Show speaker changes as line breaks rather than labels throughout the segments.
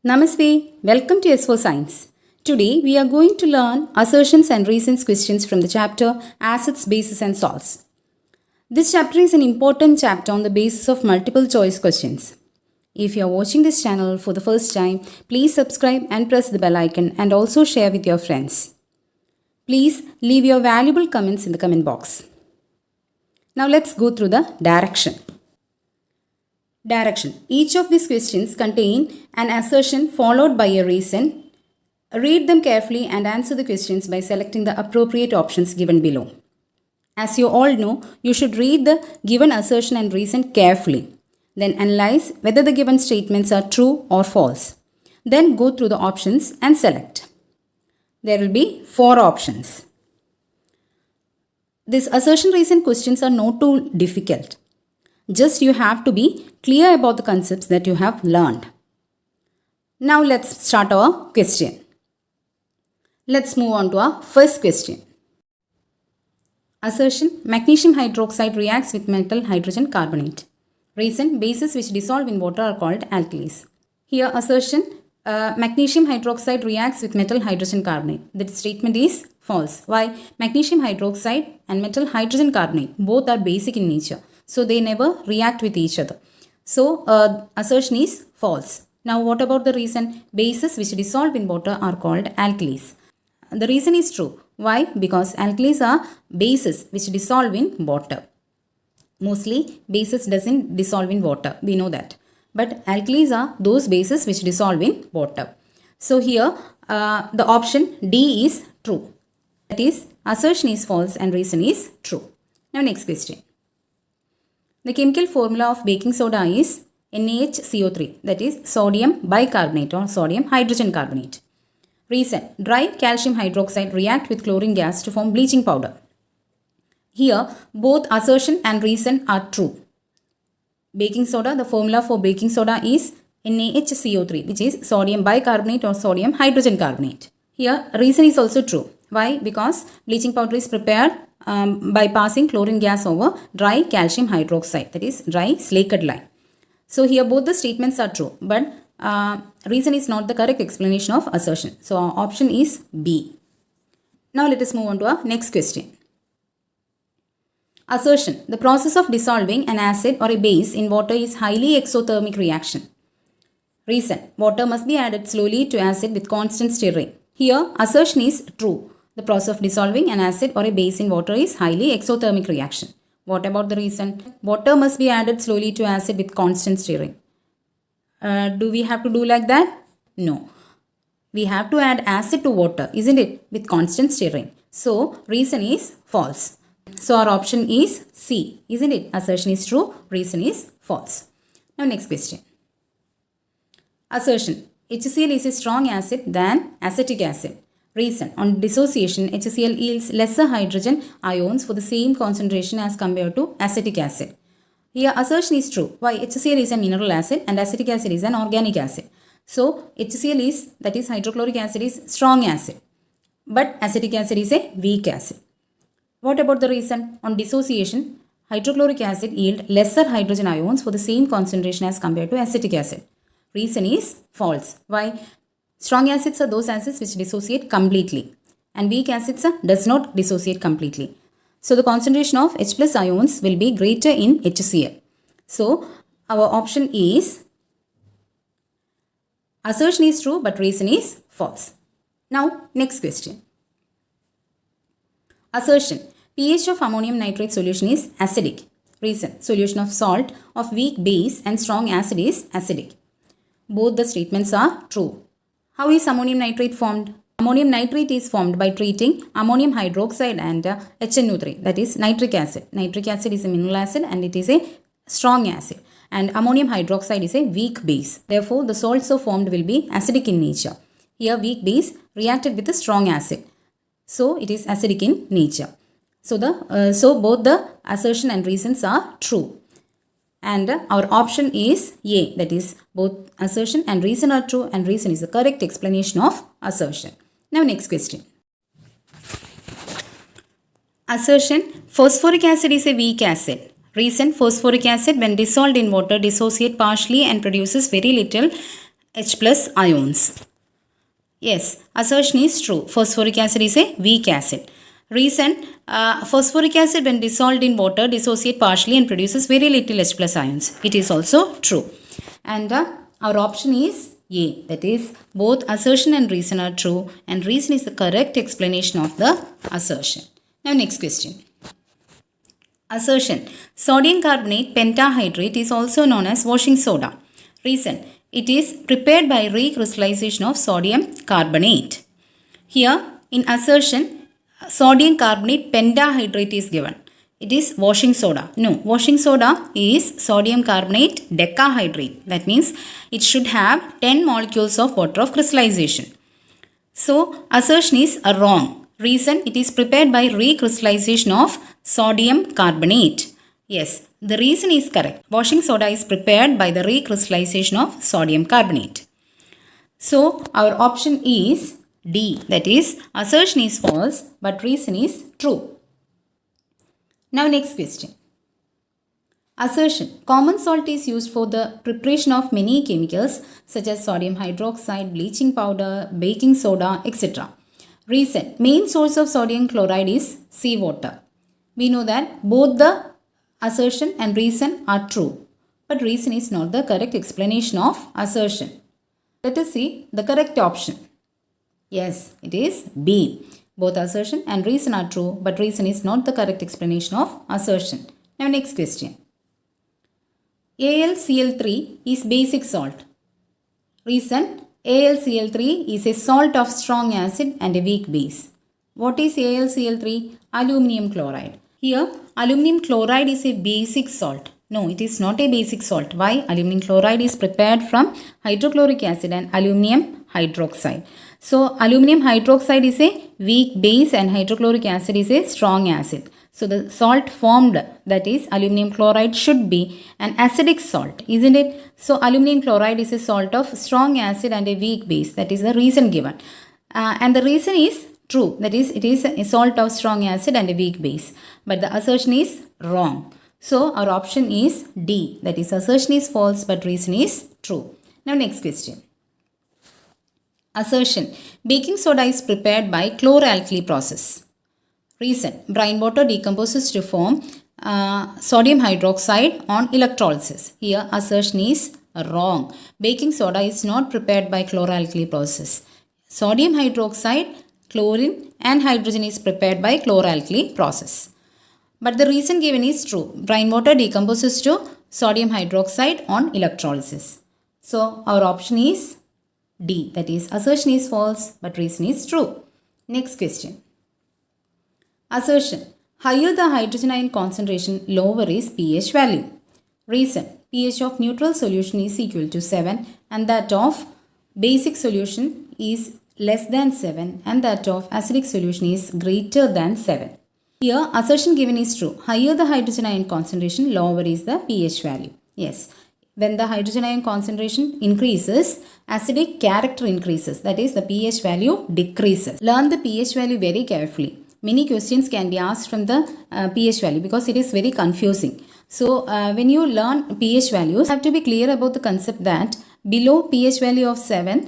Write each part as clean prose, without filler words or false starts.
Namaste, welcome to S4 Science. Today we are going to learn assertions and reasons questions from the chapter Acids, Bases and Salts. This chapter is an important chapter on the basis of multiple choice questions. If you are watching this channel for the first time, please subscribe and press the bell icon and also share with your friends. Please leave your valuable comments in the comment box. Now let's go through the direction. Direction. Each of these questions contain an assertion followed by a reason. Read them carefully and answer the questions by selecting the appropriate options given below. As you all know, you should read the given assertion and reason carefully. Then analyze whether the given statements are true or false. Then go through the options and select. There will be 4 options. These assertion reason questions are not too difficult. Just you have to be clear about the concepts that you have learned. Now let's start our question. Let's move on to our first question. Assertion: magnesium hydroxide reacts with metal hydrogen carbonate. Reason: bases which dissolve in water are called alkalis. Here assertion: magnesium hydroxide reacts with metal hydrogen carbonate. The statement is false. Why? Magnesium hydroxide and metal hydrogen carbonate both are basic in nature. So they never react with each other. So assertion is false. Now what about the reason? Bases which dissolve in water are called alkalis. The reason is true. Why? Because alkalis are bases which dissolve in water. Mostly bases doesn't dissolve in water. We know that. But alkalis are those bases which dissolve in water. So here the option D is true. That is, assertion is false and reason is true. Now next question. The chemical formula of baking soda is NaHCO3, that is sodium bicarbonate or sodium hydrogen carbonate. Reason: dry calcium hydroxide react with chlorine gas to form bleaching powder. Here both assertion and reason are true. Baking soda, the formula for baking soda is NaHCO3, which is sodium bicarbonate or sodium hydrogen carbonate. Here reason is also true. Why? Because bleaching powder is prepared by passing chlorine gas over dry calcium hydroxide, that is dry slaked lime. So here both the statements are true, but reason is not the correct explanation of assertion. So our option is B. Now let us move on to our next question. Assertion: the process of dissolving an acid or a base in water is highly exothermic reaction. Reason: water must be added slowly to acid with constant stirring. Here assertion is true. The process of dissolving an acid or a base in water is highly exothermic reaction. What about the reason? Water must be added slowly to acid with constant stirring. Do we have to do like that? No. We have to add acid to water, isn't it? With constant stirring. So, reason is false. So, our option is C, isn't it? Assertion is true, reason is false. Now, next question. Assertion: HCl is a strong acid than acetic acid. Reason: on dissociation, HCl yields lesser hydrogen ions for the same concentration as compared to acetic acid. Here assertion is true. Why? HCl is a mineral acid and acetic acid is an organic acid. So HCl is, that is hydrochloric acid, is strong acid. But acetic acid is a weak acid. What about the reason? On dissociation, hydrochloric acid yield lesser hydrogen ions for the same concentration as compared to acetic acid. Reason is false. Why? Strong acids are those acids which dissociate completely and weak acids does not dissociate completely. So the concentration of H plus ions will be greater in HCl. So our option is assertion is true but reason is false. Now next question. Assertion: pH of ammonium nitrate solution is acidic. Reason: solution of salt of weak base and strong acid is acidic. Both the statements are true. How is ammonium nitrate formed? Ammonium nitrate is formed by treating ammonium hydroxide and HNO3, that is nitric acid. Nitric acid is a mineral acid and it is a strong acid. And ammonium hydroxide is a weak base. Therefore, the salts so formed will be acidic in nature. Here, weak base reacted with a strong acid. So, it is acidic in nature. So, both the assertion and reasons are true. And our option is A, that is both assertion and reason are true and reason is the correct explanation of assertion. Now next question. Assertion: phosphoric acid is a weak acid. Reason: phosphoric acid when dissolved in water dissociate partially and produces very little H plus ions. Yes, assertion is true. Phosphoric acid is a weak acid. Reason, phosphoric acid when dissolved in water dissociate partially and produces very little H plus ions. It is also true. And our option is A. That is, both assertion and reason are true, and reason is the correct explanation of the assertion. Now next question. Assertion. Sodium carbonate pentahydrate is also known as washing soda. Reason. It is prepared by recrystallization of sodium carbonate. Here in assertion, sodium carbonate pentahydrate is given. It is washing soda. No, washing soda is sodium carbonate decahydrate. That means it should have 10 molecules of water of crystallization. So assertion is wrong. Reason, it is prepared by recrystallization of sodium carbonate. Yes, the reason is correct. Washing soda is prepared by the recrystallization of sodium carbonate. So our option is D. That is, assertion is false but reason is true. Now next question. Assertion. Common salt is used for the preparation of many chemicals such as sodium hydroxide, bleaching powder, baking soda, etc. Reason. Main source of sodium chloride is seawater. We know that both the assertion and reason are true, but reason is not the correct explanation of assertion. Let us see the correct option. Yes, it is B. Both assertion and reason are true, but reason is not the correct explanation of assertion. Now next question. AlCl3 is basic salt. Reason. AlCl3 is a salt of strong acid and a weak base. What is AlCl3? Aluminium chloride. Here, aluminium chloride is a basic salt. No, it is not a basic salt. Why? Aluminium chloride is prepared from hydrochloric acid and aluminium hydroxide. So, aluminium hydroxide is a weak base and hydrochloric acid is a strong acid. So, the salt formed, that is aluminium chloride, should be an acidic salt, isn't it? So, aluminium chloride is a salt of strong acid and a weak base. That is the reason given. And the reason is true. That is, it is a salt of strong acid and a weak base. But the assertion is wrong. So, our option is D. That is, assertion is false but reason is true. Now, next question. Assertion. Baking soda is prepared by chloralkali process. Reason. Brine water decomposes to form sodium hydroxide on electrolysis. Here, assertion is wrong. Baking soda is not prepared by chloralkali process. Sodium hydroxide, chlorine and hydrogen is prepared by chloralkali process. But the reason given is true. Brine water decomposes to sodium hydroxide on electrolysis. So, our option is D. That is, assertion is false but reason is true. Next question. Assertion. Higher the hydrogen ion concentration, lower is pH value. Reason. pH of neutral solution is equal to 7 and that of basic solution is less than 7 and that of acidic solution is greater than 7. Here, assertion given is true. Higher the hydrogen ion concentration, lower is the pH value. Yes. When the hydrogen ion concentration increases, acidic character increases. That is, the pH value decreases. Learn the pH value very carefully. Many questions can be asked from the pH value because it is very confusing. So, when you learn pH values, you have to be clear about the concept that below pH value of 7,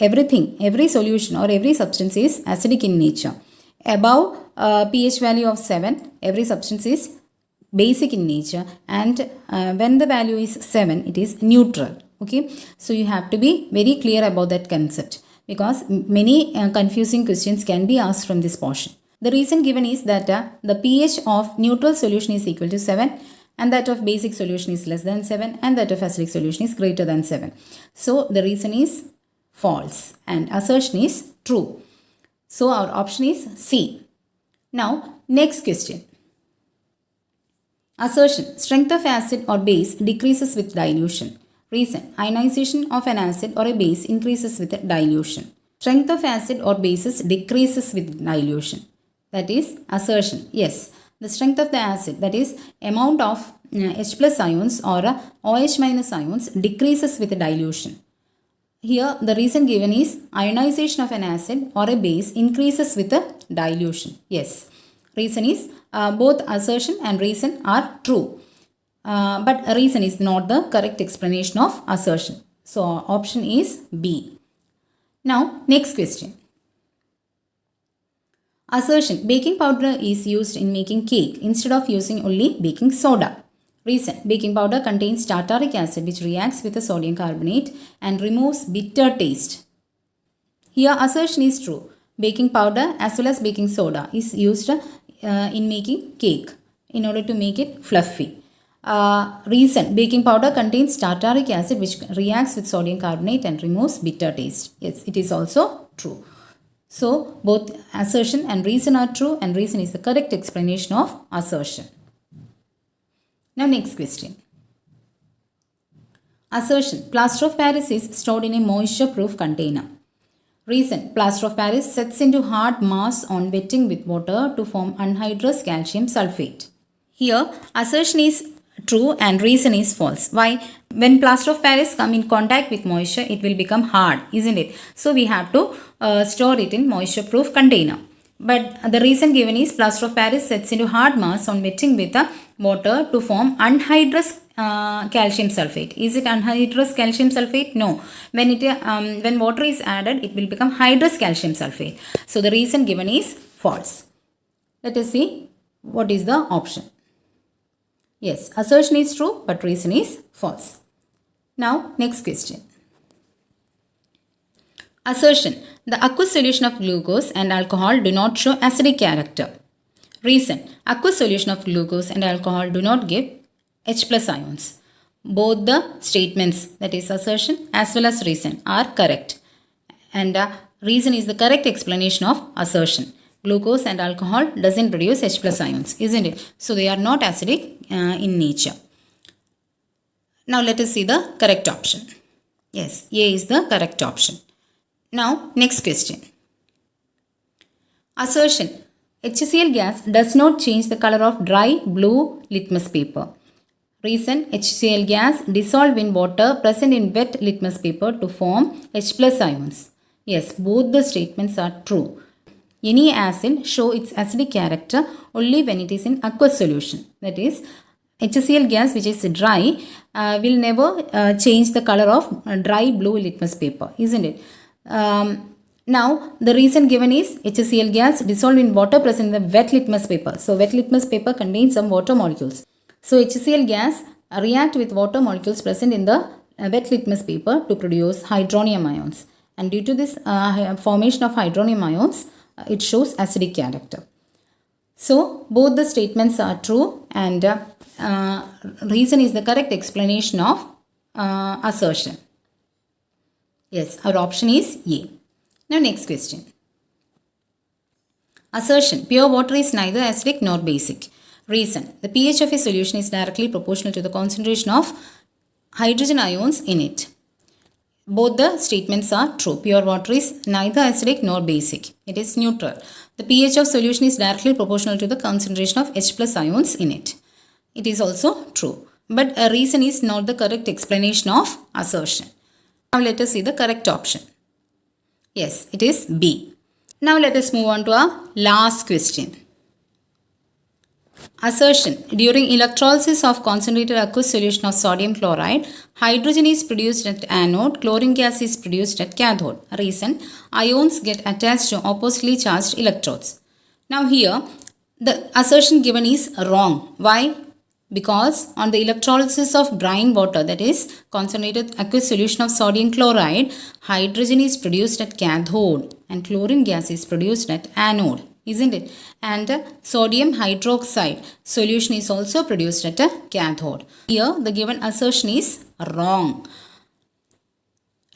every solution or every substance is acidic in nature. Above pH value of 7, every substance is basic in nature, and when the value is 7, it is neutral. Okay, so you have to be very clear about that concept because many confusing questions can be asked from this portion. The reason given is that the pH of neutral solution is equal to 7 and that of basic solution is less than 7 and that of acidic solution is greater than 7. So the reason is false and assertion is true. So our option is C. Now next question. Assertion. Strength of acid or base decreases with dilution. Reason. Ionization of an acid or a base increases with dilution. Strength of acid or bases decreases with dilution. That is assertion. Yes. The strength of the acid, that is amount of H plus ions or OH minus ions, decreases with dilution. Here the reason given is ionization of an acid or a base increases with the dilution. Yes. Reason is both assertion and reason are true. But reason is not the correct explanation of assertion. So option is B. Now next question. Assertion: baking powder is used in making cake instead of using only baking soda. Reason: baking powder contains tartaric acid which reacts with the sodium carbonate and removes bitter taste. Here assertion is true. Baking powder as well as baking soda is used in making cake in order to make it fluffy. Reason: baking powder contains tartaric acid which reacts with sodium carbonate and removes bitter taste. Yes, it is also true. So both assertion and reason are true, and reason is the correct explanation of assertion. Now next question. Assertion: plaster of Paris is stored in a moisture proof container. Reason: plaster of Paris sets into hard mass on wetting with water to form anhydrous calcium sulfate. Here assertion is true and reason is false. Why? When plaster of Paris come in contact with moisture, it will become hard, isn't it? So we have to store it in moisture proof container. But the reason given is plaster of Paris sets into hard mass on wetting with water to form anhydrous calcium sulfate. Is it anhydrous calcium sulfate? No. When water is added, it will become hydrous calcium sulfate. So the reason given is false. Let us see what is the option. Yes, assertion is true, but reason is false. Now, next question. Assertion: the aqueous solution of glucose and alcohol do not show acidic character. Reason: aqueous solution of glucose and alcohol do not give H plus ions. Both the statements, that is assertion as well as reason, are correct. And reason is the correct explanation of assertion. Glucose and alcohol doesn't produce H plus ions, isn't it? So they are not acidic in nature. Now let us see the correct option. Yes, A is the correct option. Now next question. Assertion: HCl gas does not change the color of dry blue litmus paper. Reason: HCl gas dissolve in water present in wet litmus paper to form H plus ions. Yes, both the statements are true. Any acid show its acidic character only when it is in aqueous solution. That is, HCl gas which is dry will never change the color of dry blue litmus paper, isn't it? Now the reason given is HCl gas dissolved in water present in the wet litmus paper. So wet litmus paper contains some water molecules. So HCl gas react with water molecules present in the wet litmus paper to produce hydronium ions. And due to this formation of hydronium ions, it shows acidic character. So both the statements are true, and reason is the correct explanation of assertion. Yes, our option is A. Now next question. Assertion: pure water is neither acidic nor basic. Reason: the pH of a solution is directly proportional to the concentration of hydrogen ions in it. Both the statements are true. Pure water is neither acidic nor basic. It is neutral. The pH of solution is directly proportional to the concentration of H plus ions in it. It is also true. But a reason is not the correct explanation of assertion. Now let us see the correct option. Yes, it is B. Now let us move on to our last question. Assertion: during electrolysis of concentrated aqueous solution of sodium chloride, hydrogen is produced at anode, chlorine gas is produced at cathode. Reason: ions get attached to oppositely charged electrodes. Now here, the assertion given is wrong. Why? Because on the electrolysis of brine water, that is concentrated aqueous solution of sodium chloride, hydrogen is produced at cathode and chlorine gas is produced at anode, isn't it? And sodium hydroxide solution is also produced at a cathode. Here the given assertion is wrong.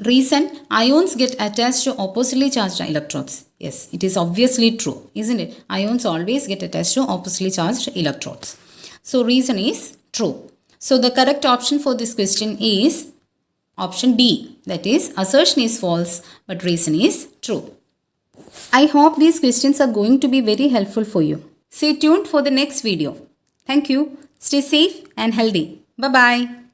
Reason: ions get attached to oppositely charged electrodes. Yes, it is obviously true, isn't it? Ions always get attached to oppositely charged electrodes. So reason is true. So the correct option for this question is option D. That is, assertion is false but reason is true. I hope these questions are going to be very helpful for you. Stay tuned for the next video. Thank you. Stay safe and healthy. Bye-bye.